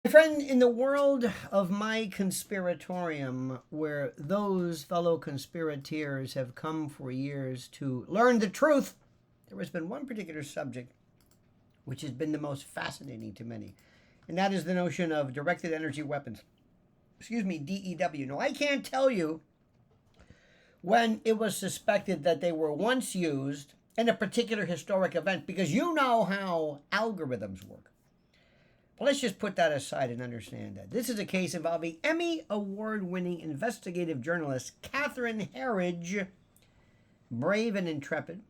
My friend, in the world of my conspiratorium, where those fellow conspirators have come for years to learn the truth, there has been one particular subject which has been the most fascinating to many, and that is the notion of directed energy weapons. Excuse me, DEW. Now, I can't tell you when it was suspected that they were once used in a particular historic event because you know how algorithms work. But let's just put that aside and understand that. This is a case involving Emmy award winning investigative journalist Catherine Herridge, brave and intrepid,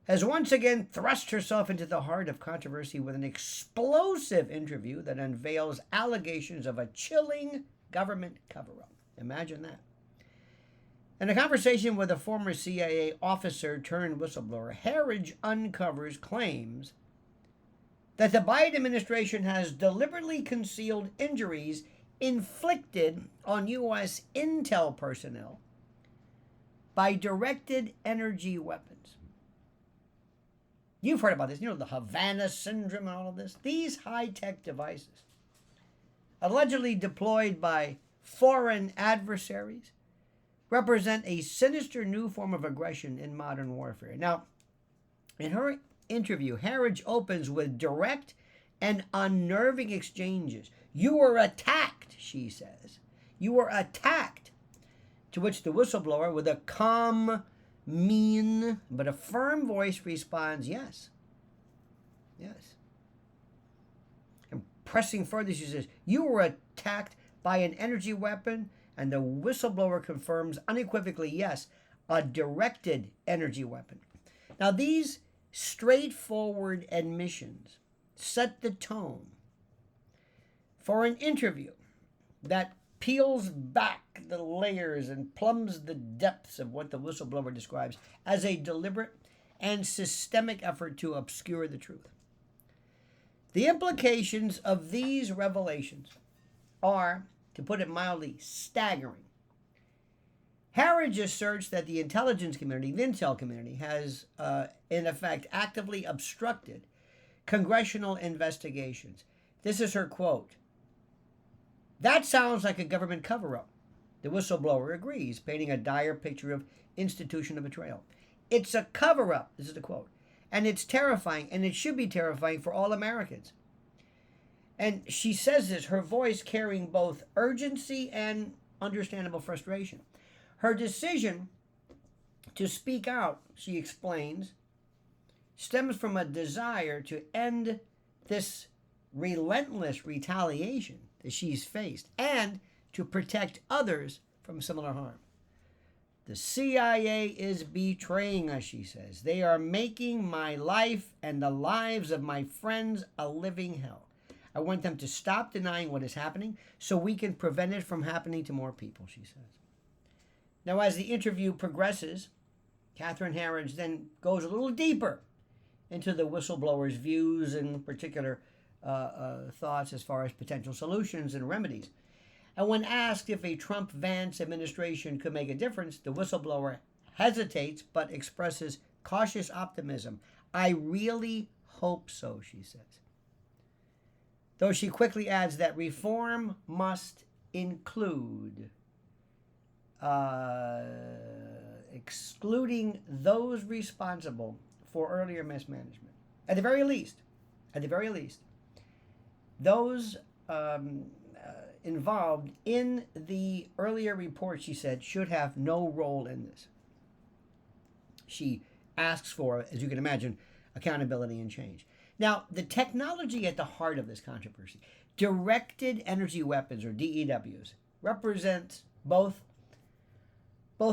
has once again thrust herself into the heart of controversy with an explosive interview that unveils allegations of a chilling government cover up. Imagine that. In a conversation with a former CIA officer turned whistleblower, Herridge uncovers claims that the Biden administration has deliberately concealed injuries inflicted on U.S. intel personnel by directed energy weapons. You've heard about this, the Havana syndrome and all of this. These high-tech devices, allegedly deployed by foreign adversaries, represent a sinister new form of aggression in modern warfare. Now, in her interview, Herridge opens with direct and unnerving exchanges. "You were attacked," she says. "You were attacked." To which the whistleblower, with a calm, mean, but a firm voice, responds, "Yes. Yes." And pressing further, she says, "You were attacked by an energy weapon," and the whistleblower confirms unequivocally, "Yes, a directed energy weapon." Now, these straightforward admissions set the tone for an interview that peels back the layers and plumbs the depths of what the whistleblower describes as a deliberate and systemic effort to obscure the truth. The implications of these revelations are, to put it mildly, staggering. Herridge asserts that the intelligence community, the intel community, has, in effect, actively obstructed congressional investigations. This is her quote. "That sounds like a government cover-up." The whistleblower agrees, painting a dire picture of institutional betrayal. "It's a cover-up," this is the quote, "and it's terrifying, and it should be terrifying for all Americans." And she says this, her voice carrying both urgency and understandable frustration. Her decision to speak out, she explains, stems from a desire to end this relentless retaliation that she's faced and to protect others from similar harm. "The CIA is betraying us," she says. "They are making my life and the lives of my friends a living hell. I want them to stop denying what is happening so we can prevent it from happening to more people," she says. Now, as the interview progresses, Catherine Herridge then goes a little deeper into the whistleblower's views and particular thoughts as far as potential solutions and remedies. And when asked if a Trump-Vance administration could make a difference, the whistleblower hesitates but expresses cautious optimism. "I really hope so," she says. Though she quickly adds that reform must include excluding those responsible for earlier mismanagement. At the very least, those involved in the earlier report, she said, should have no role in this. She asks for, as you can imagine, accountability and change. Now, the technology at the heart of this controversy, directed energy weapons, or DEWs, represents both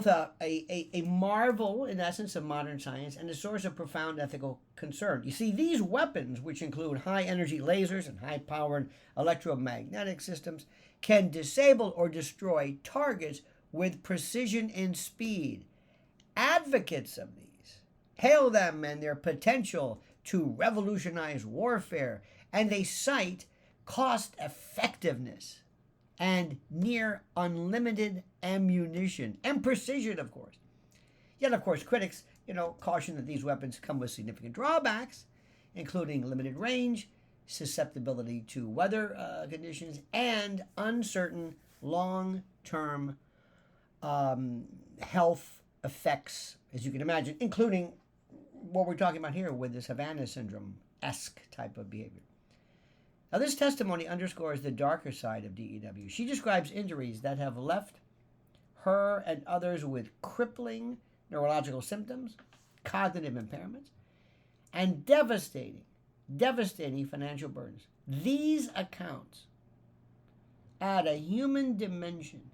a marvel, in essence, of modern science and a source of profound ethical concern. You see, these weapons, which include high-energy lasers and high-powered electromagnetic systems, can disable or destroy targets with precision and speed. Advocates of these hail them and their potential to revolutionize warfare, and they cite cost-effectiveness and near unlimited ammunition and precision, of course. Yet, of course, critics, caution that these weapons come with significant drawbacks, including limited range, susceptibility to weather conditions and uncertain long-term health effects, as you can imagine, including what we're talking about here with this Havana syndrome-esque type of behavior. Now, this testimony underscores the darker side of DEW. She describes injuries that have left her and others with crippling neurological symptoms, cognitive impairments, and devastating financial burdens. These accounts add a human dimension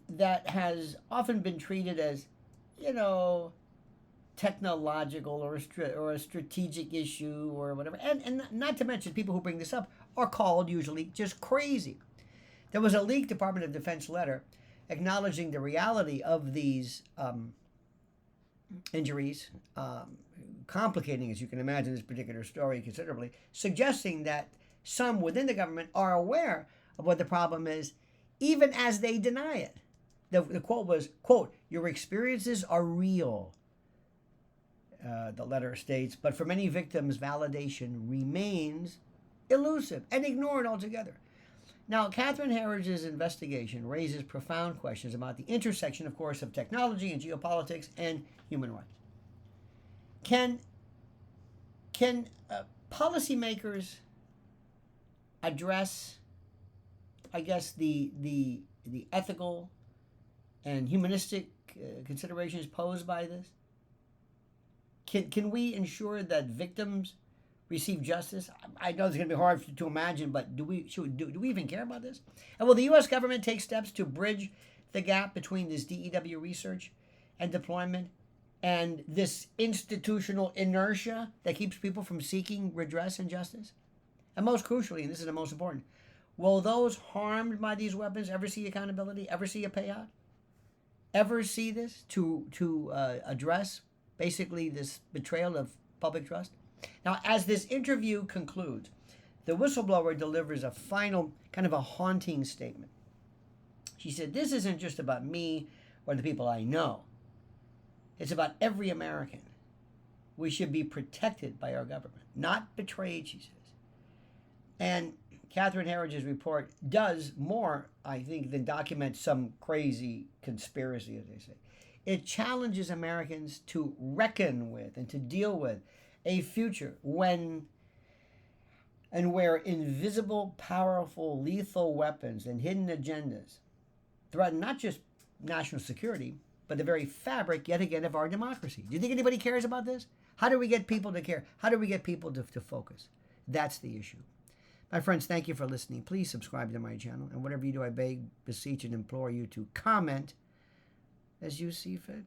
that has often been treated as, technological or a strategic issue or whatever. And not to mention, people who bring this up are called usually just crazy. There was a leaked Department of Defense letter acknowledging the reality of these injuries, complicating, as you can imagine, this particular story considerably, suggesting that some within the government are aware of what the problem is, even as they deny it. The quote was, quote, "Your experiences are real," the letter states, "but for many victims, validation remains elusive and ignored altogether." Now, Catherine Herridge's investigation raises profound questions about the intersection, of course, of technology and geopolitics and human rights. Can policymakers address, I guess, the ethical and humanistic considerations posed by this? Can we ensure that victims receive justice? I know it's going to be hard to imagine, but do we even care about this? And will the U.S. government take steps to bridge the gap between this DEW research and deployment and this institutional inertia that keeps people from seeking redress and justice? And most crucially, and this is the most important, will those harmed by these weapons ever see accountability, ever see a payout, ever see this to address basically this betrayal of public trust? Now, as this interview concludes, the whistleblower delivers a final, kind of a haunting statement. She said, "This isn't just about me or the people I know. It's about every American. We should be protected by our government, not betrayed," she says. And Catherine Herridge's report does more, I think, than document some crazy conspiracy, as they say. It challenges Americans to reckon with and to deal with a future when and where invisible, powerful, lethal weapons and hidden agendas threaten not just national security, but the very fabric, yet again, of our democracy. Do you think anybody cares about this? How do we get people to care? How do we get people to focus? That's the issue. My friends, thank you for listening. Please subscribe to my channel. And whatever you do, I beg, beseech, and implore you to comment as you see fit.